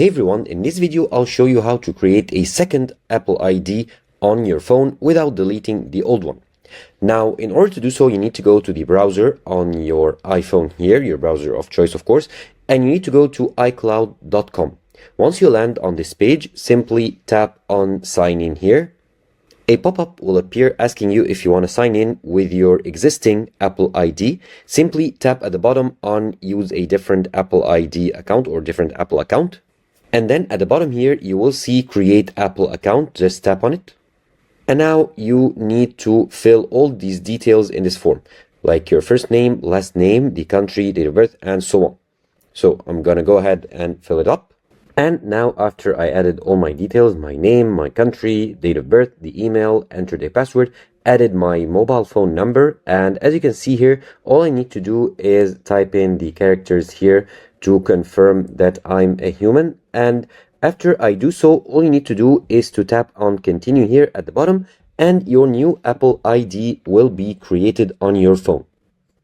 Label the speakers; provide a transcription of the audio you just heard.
Speaker 1: Hey everyone, in this video I'll show you how to create a second Apple ID on your phone without deleting the old one. Now, in order to do so, you need to go to the browser on your iPhone here, your browser of choice of course, and you need to go to iCloud.com. Once you land on this page, simply tap on sign in here. A pop-up will appear asking you if you want to sign in with your existing Apple ID. Simply tap at the bottom on use a different Apple ID account or different Apple account. And then at the bottom here, you will see create Apple account. Just tap on it. And now you need to fill all these details in this form, like your first name, last name, the country, date of birth, and so on. So I'm going to go ahead and fill it up. And now after I added all my details, my name, my country, date of birth, the email, entered a password, added my mobile phone number, and as you can see here, all I need to do is type in the characters here to confirm that I'm a human. And after I do so, all you need to do is to tap on continue here at the bottom, and your new Apple ID will be created on your phone.